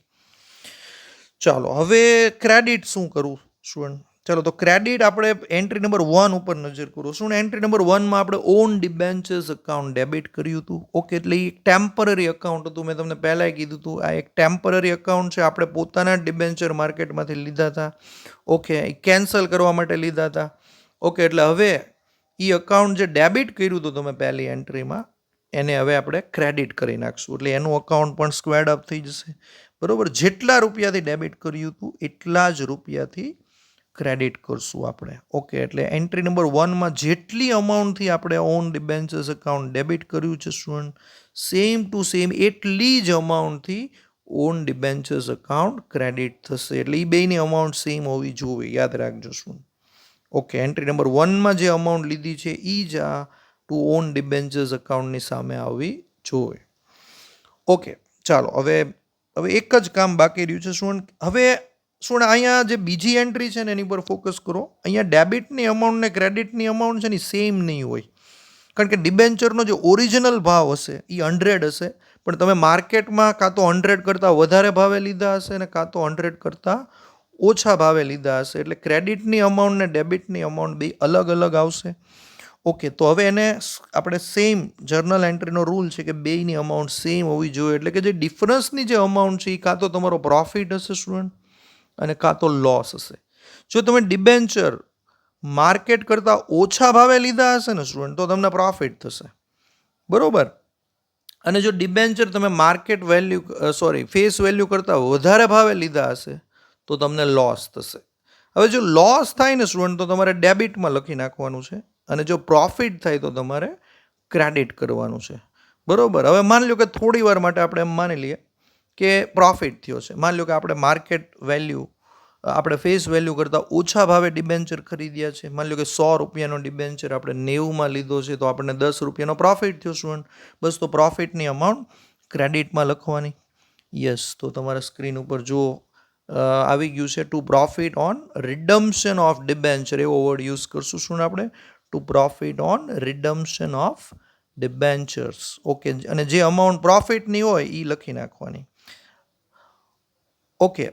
ચાલો, હવે ક્રેડિટ શું કરવું સ્ટુડન્ટ? ચાલો, તો ક્રેડિટ આપણે એન્ટ્રી નંબર 1 ઉપર નજર કરો. શું એન્ટ્રી નંબર 1માં આપણે ઓન ડિબેન્ચર્સ અકાઉન્ટ ડેબિટ કર્યું હતું. ઓકે, એટલે એ ટેમ્પરરી અકાઉન્ટ હતું. મેં તમને પહેલાંય કીધું હતું આ એક ટેમ્પરરી અકાઉન્ટ છે. આપણે પોતાના ડિબેન્ચર માર્કેટમાંથી લીધા હતા. ઓકે, એ કેન્સલ કરવા માટે લીધા હતા. ઓકે, એટલે હવે એ અકાઉન્ટ જે ડેબિટ કર્યું હતું તમે પહેલી એન્ટ્રીમાં એને હવે આપણે ક્રેડિટ કરી નાખશું, એટલે એનું અકાઉન્ટ પણ સ્ક્વેર્ડ અપ થઈ જશે, બરોબર? જેટલા રૂપિયાથી ડેબિટ કર્યું હતું એટલા જ રૂપિયાથી ક્રેડિટ કરશું આપણે. ઓકે, એટલે એન્ટ્રી નંબર 1માં જેટલી અમાઉન્ટથી આપણે ઓન ડિબેન્ચર્સ અકાઉન્ટ ડેબિટ કર્યું છે સ્ટુડન્ટ સેમ ટુ સેમ એટલી જ અમાઉન્ટથી ઓન ડિબેન્ચર્સ અકાઉન્ટ ક્રેડિટ થશે. એટલે એ બેની અમાઉન્ટ સેમ હોવી જોઈએ, યાદ રાખજો સ્ટુડન્ટ. ઓકે, એન્ટ્રી નંબર 1માં જે અમાઉન્ટ લીધી છે એ જ આ ટુ ઓન ડિબેન્ચર્સ અકાઉન્ટની સામે આવવી જોઈએ. ઓકે, ચાલો, હવે એક જ કામ બાકી રહ્યું છે સ્ટુડન્ટ. હવે સ્ટુડન્ટ અહીંયા જે બીજી એન્ટ્રી છે ને એની પર ફોકસ કરો. અહીંયા ડેબિટની અમાઉન્ટ ને ક્રેડિટની અમાઉન્ટ છે ને સેમ નહીં હોય, કારણ કે ડિબેન્ચરનો જે ઓરિજિનલ ભાવ હશે એ 100 હશે, પણ તમે માર્કેટમાં કાં તો 100 કરતાં વધારે ભાવે લીધા હશે ને કાં તો 100 કરતાં ઓછા ભાવે લીધા હશે. એટલે ક્રેડિટની અમાઉન્ટ ને ડેબિટની અમાઉન્ટ બે અલગ અલગ આવશે. ઓકે, તો હવે એને આપણે સેમ જર્નલ એન્ટ્રીનો રૂલ છે કે બેયની અમાઉન્ટ સેમ હોવી જોઈએ. એટલે કે જે ડિફરન્સની જે અમાઉન્ટ છે એ કાં તો તમારો પ્રોફિટ હશે સ્ટુડન્ટ અને કાં તો લોસ હશે. જો તમે ડિબેન્ચર માર્કેટ કરતાં ઓછા ભાવે લીધા હશે ને સ્ટુડન્ટ તો તમને પ્રોફિટ થશે, બરોબર? અને જો ડિબેન્ચર તમે માર્કેટ વેલ્યુ ફેસ વેલ્યુ કરતાં વધારે ભાવે લીધા હશે તો તમને લોસ થશે. હવે જો લોસ થાય ને સ્ટુડન્ટ તો તમારે ડેબિટમાં લખી નાખવાનું છે, અને જો પ્રોફિટ થાય તો તમારે ક્રેડિટ કરવાનું છે, બરોબર? હવે માની લો કે થોડી વાર માટે આપણે એમ માની લઈએ કે પ્રોફિટ થયો છે. માની લો કે આપણે માર્કેટ વેલ્યુ આપણે ફેસ વેલ્યુ કરતાં ઓછા ભાવે ડિબેન્ચર ખરીદ્યા છે. માની લો કે 100 રૂપિયાનો ડિબેન્ચર આપણે 90માં લીધો છે તો આપણને 10 રૂપિયાનો પ્રોફિટ થયો સ્ટુડન્ટ. બસ, તો પ્રોફિટની અમાઉન્ટ ક્રેડિટમાં લખવાની. યસ, તો તમારા સ્ક્રીન ઉપર જુઓ આવી ગયું છે to profit on redemption of debenture, એવો વર્ડ યુઝ કરશું શું આપણે? To profit on redemption of debentures. Okay, અને જે અમાઉન્ટ પ્રોફિટની હોય એ લખી નાખવાની. ઓકે,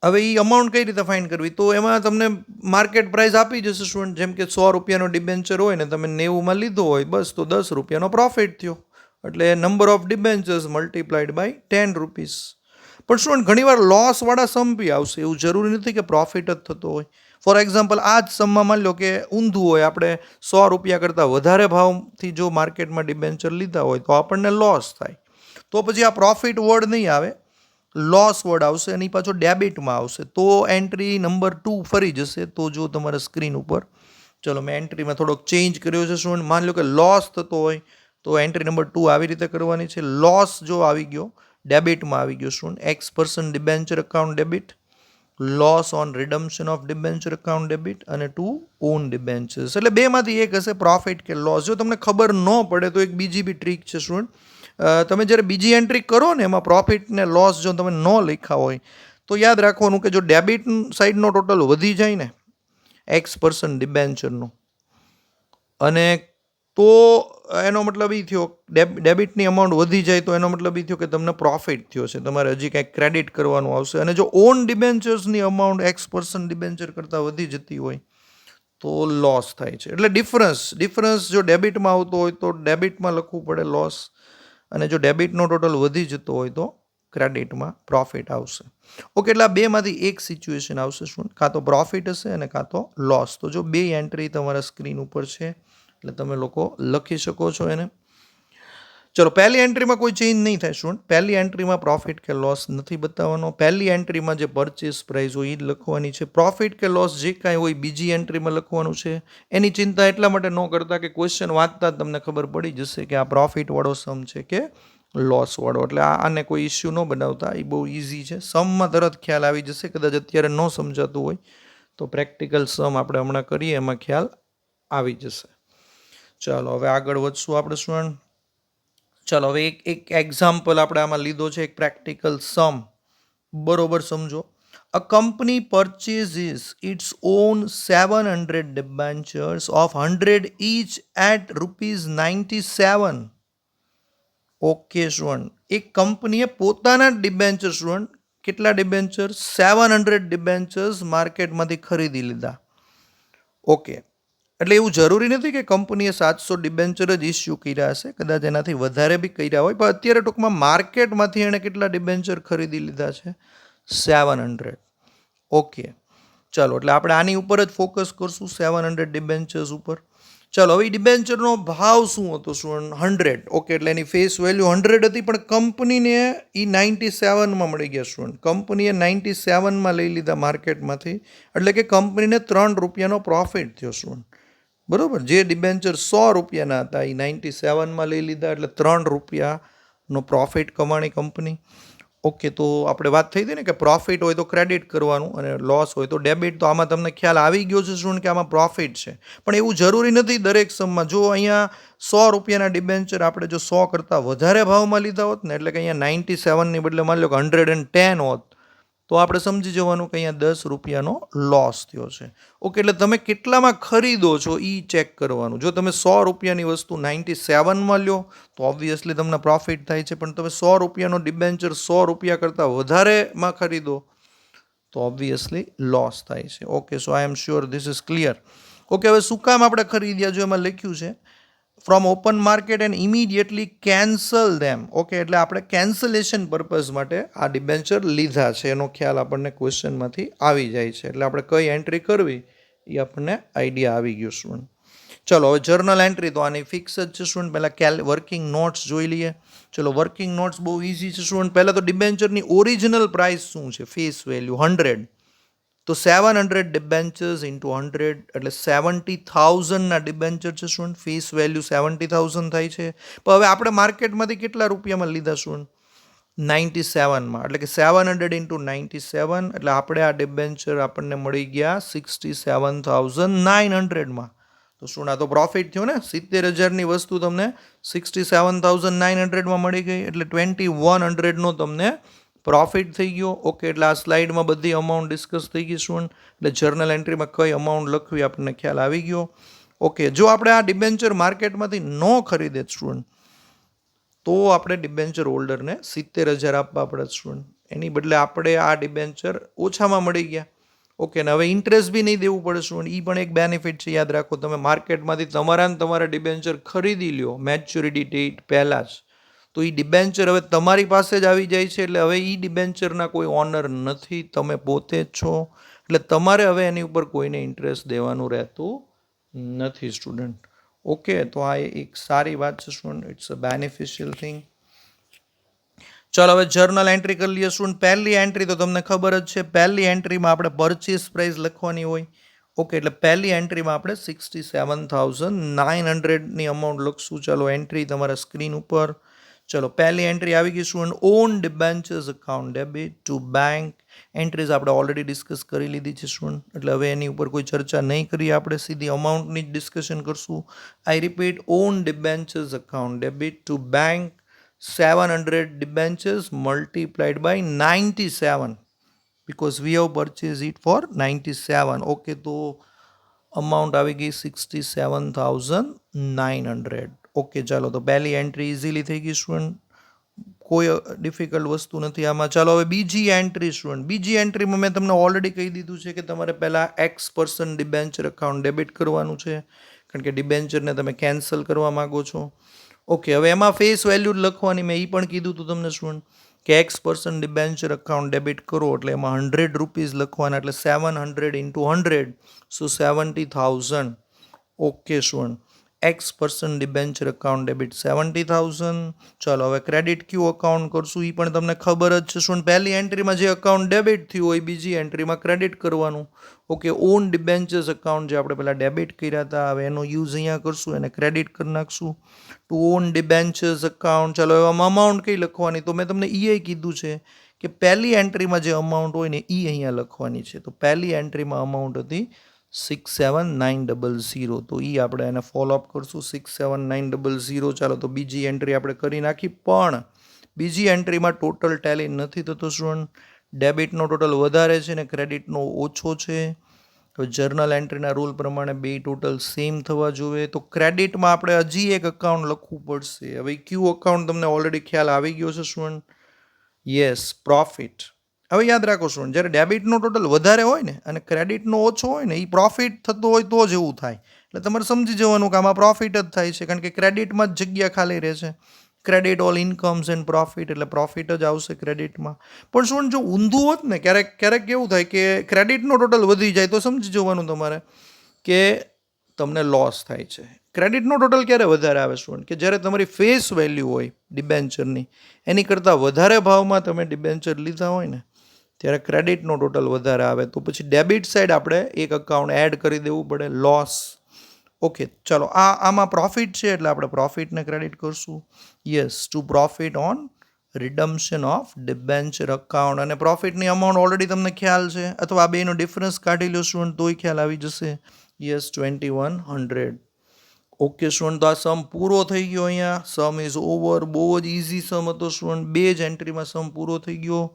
હવે એ અમાઉન્ટ કઈ રીતે ફાઇન્ડ કરવી? તો એમાં તમને માર્કેટ પ્રાઇસ આપી જશે સ્ટુડન્ટ. જેમ કે 100 રૂપિયાનો ડિબેન્ચર હોય ને તમે 90માં લીધો હોય, બસ, તો 10 રૂપિયાનો પ્રોફિટ થયો, એટલે number of debentures multiplied by 10 rupees. પણ સ્ટુડન્ટ ઘણીવાર લોસવાળા સમ બી આવશે, એવું જરૂરી નથી કે પ્રોફિટ જ થતો હોય. ફોર એક્ઝામ્પલ આ જ સમમાં માની લો કે ઊંધું હોય, આપણે 100 રૂપિયા કરતાં વધારે ભાવથી જો માર્કેટમાં ડિબેન્ચર લીધા હોય તો આપણને લોસ થાય. તો પછી આ પ્રોફિટ વર્ડ નહીં આવે, લોસ વર્ડ આવશે અને પાછો ડેબિટમાં આવશે. તો એન્ટ્રી નંબર 2 ફરી જશે. તો જો તમારા સ્ક્રીન ઉપર, ચલો મેં એન્ટ્રીમાં થોડોક ચેન્જ કર્યો છે સ્ટુડન્ટ. માની લો કે લોસ થતો હોય તો એન્ટ્રી નંબર 2 આવી રીતે કરવાની છે. લોસ જો આવી ગયો, ડેબિટમાં આવી ગયો student, X% debenture account debit, loss on redemption of debenture account debit અને 2 ઓન ડિબેન્ચર્સ. એટલે બેમાંથી એક હશે, પ્રોફિટ કે લોસ. જો તમને ખબર ન પડે તો એક બીજી બી ટ્રીક છે સ્ટુડન્ટ. તમે જ્યારે બીજી એન્ટ્રી કરો ને એમાં પ્રોફિટ ને લોસ જો તમે ન લખ્યા હોય તો યાદ રાખવાનું કે જો ડેબિટ સાઈડનો ટોટલ વધી જાય ને X% ડિબેન્ચરનો, અને તો એનો મતલબ એ થયો ડેબિટની અમાઉન્ટ વધી જાય તો એનો મતલબ એ થયો કે તમને પ્રોફિટ થયો છે, તમારે હજી કંઈક ક્રેડિટ કરવાનું આવશે. અને જો ઓન ડિબેન્ચર્સની અમાઉન્ટ X% ડિબેન્ચર કરતાં વધી જતી હોય તો લોસ થાય છે. એટલે ડિફરન્સ જો ડેબિટમાં આવતો હોય તો ડેબિટમાં લખવું પડે લોસ, અને જો ડેબિટનો ટોટલ વધી જતો હોય તો ક્રેડિટમાં પ્રોફિટ આવશે. ઓકે, એટલે આ બેમાંથી એક સિચ્યુએશન આવશે શું, કાં તો પ્રોફિટ હશે અને કાં તો લોસ. તો જો બે એન્ટ્રી તમારા સ્ક્રીન ઉપર છે એટલે તમે લોકો લખી શકો છો એને. ચલો, પહેલી એન્ટ્રીમાં કોઈ ચેન્જ નહીં થાય સ્ટુડન્ટ. પહેલી એન્ટ્રીમાં પ્રોફિટ કે લોસ નથી બતાવવાનો. પહેલી એન્ટ્રીમાં જે પરચેસ પ્રાઇસ હોય એ જ લખવાની છે. પ્રોફિટ કે લોસ જે કાંઈ હોય બીજી એન્ટ્રીમાં લખવાનું છે. એની ચિંતા એટલા માટે ન કરતા કે ક્વેશ્ચન વાંચતા જ તમને ખબર પડી જશે કે આ પ્રોફિટવાળો સમ છે કે લોસવાળો. એટલે આને કોઈ ઇસ્યુ ન બનાવતા, એ બહુ ઇઝી છે. સમમાં તરત ખ્યાલ આવી જશે. કદાચ અત્યારે ન સમજાતું હોય તો પ્રેક્ટિકલ સમ આપણે હમણાં કરીએ એમાં ખ્યાલ આવી જશે. ચાલો હવે આગળ વધશું આપણે સ્ટુડન્ટ. ચાલો હવે એક એક્ઝામ્પલ આપણે આમાં લીધો છે, એક પ્રેક્ટિકલ સમ. બરોબર સમજો. A company purchases its own 700 debentures of 100 each at ₹97. Okay student, એક કંપનીએ પોતાના ડિબેન્ચર સ્ટુડન્ટ કેટલા ડિબેન્ચર 700 ડિબેન્ચર્સ માર્કેટમાંથી ખરીદી લીધા. ઓકે, એટલે એવું જરૂરી નથી કે કંપનીએ 700 ડિબેન્ચર જ ઇસ્યુ કર્યા હશે, કદાચ એનાથી વધારે બી કર્યા હોય, પણ અત્યારે ટૂંકમાં માર્કેટમાંથી એણે કેટલા ડિબેન્ચર ખરીદી લીધા છે 700. ઓકે, ચાલો એટલે આપણે આની ઉપર જ ફોકસ કરશું, 700 ડિબેન્ચર્સ ઉપર. ચાલો, હવે ડિબેન્ચરનો ભાવ શું હતો સ્ટુડન્ટ 100. ઓકે, એટલે એની ફેસ વેલ્યુ 100 હતી, પણ કંપનીને એ 97માં મળી ગયા સ્ટુડન્ટ. કંપનીએ 97માં લઈ લીધા માર્કેટમાંથી, એટલે કે કંપનીને ₹3 પ્રોફિટ થયો સ્ટુડન્ટ. બરોબર, જે ડિબેન્ચર 100 રૂપિયાના હતા એ 97માં લઈ લીધા, એટલે ₹3નો પ્રોફિટ કમાણી કંપની. ઓકે, તો આપણે વાત થઈ હતી ને કે પ્રોફિટ હોય તો ક્રેડિટ કરવાનું અને લોસ હોય તો ડેબિટ. તો આમાં તમને ખ્યાલ આવી ગયો છે સ્ટુડન્ટ કે આમાં પ્રોફિટ છે, પણ એવું જરૂરી નથી દરેક સમમાં. જો અહીંયા 100 રૂપિયાના ડિબેન્ચર આપણે જો 100 કરતાં વધારે ભાવમાં લીધા હોત ને, એટલે કે અહીંયા 97ની બદલે માની લો કે 110 હોત, તો આપણે સમજી જવાનું કે અહીંયા ₹10 લોસ થયો છે. ઓકે, એટલે તમે કેટલામાં ખરીદો છો એ ચેક કરવાનું. જો તમે 100 રૂપિયાની વસ્તુ 97માં લ્યો તો ઓબ્વિયસલી તમને પ્રોફિટ થાય છે, પણ તમે 100 રૂપિયાનો ડિબેન્ચર 100 રૂપિયા કરતાં વધારેમાં ખરીદો તો ઓબ્વિયસલી લોસ થાય છે. Okay, so I am sure this is clear. Okay, હવે શું કામ આપણે ખરીદ્યા, જો એમાં લખ્યું છે from open market and immediately cancel them. Okay, એટલે આપણે કેન્સલેશન પર્પઝ માટે આ ડિબેન્ચર લીધા છે એનો ખ્યાલ આપણને ક્વેશ્ચનમાંથી આવી જાય છે. એટલે આપણે કઈ એન્ટ્રી કરવી એ આપણને આઈડિયા આવી ગયો સ્ટુડન્ટ. ચલો હવે જર્નલ એન્ટ્રી તો આની ફિક્સ જ છે સ્ટુડન્ટ. પહેલાં વર્કિંગ નોટ્સ જોઈ લઈએ. ચલો, વર્કિંગ નોટ્સ બહુ ઇઝી છે સ્ટુડન્ટ. પહેલાં તો ડિબેન્ચરની ઓરિજિનલ પ્રાઇસ શું છે, ફેસ વેલ્યુ 100. તો 700 ડિબેન્ચર્સ ઇન્ટુ 100 એટલે 70,000ના ડિબેન્ચર છે સ્ટુડન્ટ. ફેસ વેલ્યુ 70,000 થાય છે. પણ હવે આપણે માર્કેટમાંથી કેટલા રૂપિયામાં લીધા સ્ટુડન્ટ 97માં, એટલે કે 700 ઇન્ટુ 97 એટલે આપણે આ ડિબેન્ચર આપણને મળી ગયા 67,900માં. તો શું આ તો પ્રોફિટ થયો ને, 70,000ની વસ્તુ તમને 67,900માં મળી ગઈ, એટલે 2100નો તમને પ્રોફિટ થઈ ગયો. ઓકે, એટલે આ સ્લાઇડમાં બધી અમાઉન્ટ ડિસ્કસ થઈ ગઈ સ્ટુડન્ટ. એટલે જર્નલ એન્ટ્રીમાં કઈ અમાઉન્ટ લખવી આપણને ખ્યાલ આવી ગયો. ઓકે, જો આપણે આ ડિબેન્ચર માર્કેટમાંથી ન ખરીદે સ્ટુડન્ટ તો આપણે ડિબેન્ચર હોલ્ડરને 70,000 આપવા પડે સ્ટુડન્ટ. એની બદલે આપણે આ ડિબેન્ચર ઓછામાં મળી ગયા. ઓકે, ને હવે ઇન્ટરેસ્ટ બી નહીં દેવું પડે સ્ટુડન્ટ. એ પણ એક બેનિફિટ છે, યાદ રાખો. તમે માર્કેટમાંથી તમારા ડિબેન્ચર ખરીદી લ્યો મેચ્યોરિટી ડેટ પહેલાં જ, તો એ ડિબેન્ચર હવે તમારી પાસે જ આવી જાય છે. એટલે હવે એ ડિબેન્ચરના કોઈ ઓનર નથી, તમે પોતે જ છો. એટલે તમારે હવે એની ઉપર કોઈને ઇન્ટરેસ્ટ દેવાનું રહેતું નથી સ્ટુડન્ટ. ઓકે, તો આ એક સારી વાત છે student, it's a beneficial thing. ચાલો હવે જર્નલ એન્ટ્રી કરી લઈએ સ્ટુડન્ટ. પહેલી એન્ટ્રી તો તમને ખબર જ છે, પહેલી એન્ટ્રીમાં આપણે પરચેસ પ્રાઇસ લખવાની હોય. ઓકે, એટલે પહેલી એન્ટ્રીમાં આપણે 67,900ની અમાઉન્ટ લખશું. ચાલો એન્ટ્રી તમારા સ્ક્રીન ઉપર. ચલો પહેલી એન્ટ્રી આવી ગઈ student, on debentures account debit to bank. Entries આપણે ઓલરેડી ડિસ્કસ કરી લીધી છે સ્ટુડન્ટ, એટલે હવે એની ઉપર કોઈ ચર્ચા નહીં કરીએ, આપણે સીધી અમાઉન્ટની જ ડિસ્કશન કરશું. આઈ repeat, on debentures account debit to bank 700 debentures multiplied by 97 because we have purchased it for 97. Okay, તો અમાઉન્ટ આવી ગઈ 67,900. ઓકે, ચાલો તો પહેલી એન્ટ્રી ઇઝીલી થઈ ગઈ સ્ટુડન્ટ, કોઈ ડિફિકલ્ટ વસ્તુ નથી આમાં. ચાલો હવે બીજી એન્ટ્રી સ્ટુડન્ટ. બીજી એન્ટ્રીમાં મેં તમને ઓલરેડી કહી દીધું છે કે તમારે પહેલાં X% ડિબેન્ચર અકાઉન્ટ ડેબિટ કરવાનું છે, કારણ કે ડિબેન્ચરને તમે કેન્સલ કરવા માગો છો. ઓકે, હવે એમાં ફેસ વેલ્યુ લખવાની, મેં એ પણ કીધું હતું તમને સ્ટુડન્ટ કે X% ડિબેન્ચર અકાઉન્ટ ડેબિટ કરો એટલે એમાં 100 રૂપીઝ લખવાના, એટલે 700 into 100, સો 70,000. Okay student, X% debenture account debit 70,000. ચાલો હવે ક્રેડિટ ક્યુ અકાઉન્ટ કરશું, એ પણ તમને ખબર જ છે સ્ટુડન્ટ. પહેલી એન્ટ્રીમાં જે અકાઉન્ટ ડેબિટ થયું હોય બીજી એન્ટ્રીમાં ક્રેડિટ કરવાનું. ઓકે, ઓન ડિબેન્ચર્સ અકાઉન્ટ જે આપણે પહેલાં ડેબિટ કર્યા હતા, હવે એનો યુઝ અહીંયા કરશું, એને ક્રેડિટ કરી નાખશું ટુ ઓન ડિબેન્ચર્સ અકાઉન્ટ. ચાલો એવામાં અમાઉન્ટ કઈ લખવાની, તો મેં તમને કીધું છે કે પહેલી એન્ટ્રીમાં જે અમાઉન્ટ હોય ને એ અહીંયા લખવાની છે. તો પહેલી એન્ટ્રીમાં અમાઉન્ટ હતી 67,900, તો આપણે એને ફોલો અપ કરશું 67,900. ચાલો તો બીજી એન્ટ્રી આપણે કરી નાખી, પણ બીજી એન્ટ્રીમાં ટોટલ ટેલી નથી થતો સ્ટુડન્ટ. ડેબિટનો ટોટલ વધારે છે ને ક્રેડિટનો ઓછો છે. હવે જર્નલ એન્ટ્રીના રૂલ પ્રમાણે બે ટોટલ સેમ થવા જોઈએ, તો ક્રેડિટમાં આપણે હજી એક અકાઉન્ટ લખવું પડશે. હવે ક્યુ અકાઉન્ટ તમને ઓલરેડી ખ્યાલ આવી ગયો છે સ્ટુડન્ટ. Yes, profit. હવે યાદ રાખો સ્ટુડન્ટ, જ્યારે ડેબિટનો ટોટલ વધારે હોય ને અને ક્રેડિટનો ઓછો હોય ને, એ પ્રોફિટ થતો હોય તો જ એવું થાય. એટલે તમારે સમજી જવાનું કે આમાં પ્રોફિટ જ થાય છે, કારણ કે ક્રેડિટમાં જ જગ્યા ખાલી રહે છે. ક્રેડિટ ઓલ ઇન્કમ્સ એન્ડ પ્રોફિટ, એટલે પ્રોફિટ જ આવશે ક્રેડિટમાં. પણ સ્ટુડન્ટ જો ઊંધું હોત ને, ક્યારેક કેવું થાય કે ક્રેડિટનો ટોટલ વધી જાય, તો સમજી જવાનું તમારે કે તમને લોસ થાય છે. ક્રેડિટનો ટોટલ ક્યારે વધારે આવે સ્ટુડન્ટ, કે જ્યારે તમારી ફેસ વેલ્યુ હોય ડિબેન્ચરની એની કરતાં વધારે ભાવમાં તમે ડિબેન્ચર લીધા હોય ને, ત્યારે ક્રેડિટનો ટોટલ વધારે આવે. તો પછી ડેબિટ સાઈડ આપણે એક અકાઉન્ટ એડ કરી દેવું પડે, લોસ. ઓકે, ચાલો આમાં પ્રોફિટ છે એટલે આપણે પ્રોફિટને ક્રેડિટ કરશું. Yes, to profit on redemption of debenture account. અને પ્રોફિટની અમાઉન્ટ ઓલરેડી તમને ખ્યાલ છે, અથવા આ બેનો ડિફરન્સ કાઢી લો સ્ટુડન્ટ તોય ખ્યાલ આવી જશે. યસ, 2100. ઓકે સ્ટુડન્ટ, તો આ સમ પૂરો થઈ ગયો. અહીંયા સમ ઇઝ ઓવર. બહુ જ ઇઝી સમ હતો સ્ટુડન્ટ, બે જ એન્ટ્રીમાં સમ પૂરો થઈ ગયો.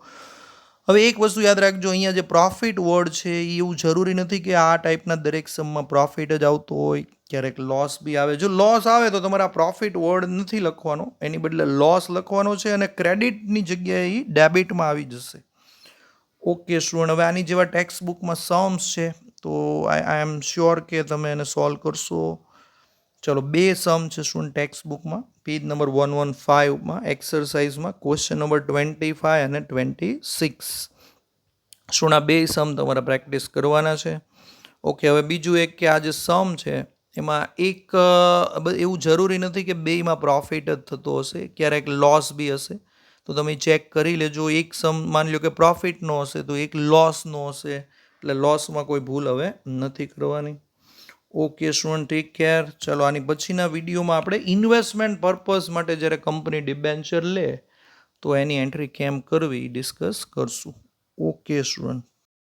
હવે એક વસ્તુ યાદ રાખજો, અહીંયા જે પ્રોફિટ વર્ડ છે એ એવું જરૂરી નથી કે આ ટાઈપના દરેક સમમાં પ્રોફિટ જ આવતો હોય, ક્યારેક લોસ બી આવે. જો લોસ આવે તો તમારે આ પ્રોફિટ વર્ડ નથી લખવાનો, એની બદલે લોસ લખવાનો છે, અને ક્રેડિટની જગ્યાએ એ ડેબિટમાં આવી જશે. ઓકે સ્ટુડન્ટ, હવે આની જેવા ટેક્સ્ટ બુકમાં સમ્સ છે, તો આઈ એમ શ્યોર કે તમે એને સોલ્વ કરશો. ચલો, બે સમ છે સ્ટુડન્ટ ટેક્સ્ટ બુકમાં, પેજ નંબર 115માં એક્સરસાઇઝમાં ક્વેશ્ચન નંબર 25 અને 26. સ્ટુડન્ટ, આ બે સમ તમારે પ્રેક્ટિસ કરવાના છે. ઓકે, હવે બીજું એક કે આ જે સમ છે એમાં એક એવું જરૂરી નથી કે બેમાં પ્રોફિટ જ થતો હશે, ક્યારેક લોસ બી હશે. તો તમે ચેક કરી લેજો. એક સમ માની લો કે પ્રોફિટનો હશે તો એક લોસનો હશે, એટલે લોસમાં કોઈ ભૂલ હવે નથી કરવાની. Okay student, take care. ચલો, આની પછીના વિડીયોમાં આપણે ઇન્વેસ્ટમેન્ટ પર્પઝ માટે જ્યારે કંપની ડિબેન્ચર લે તો એની એન્ટ્રી કેમ કરવી ડિસ્કસ કરશું. Okay student.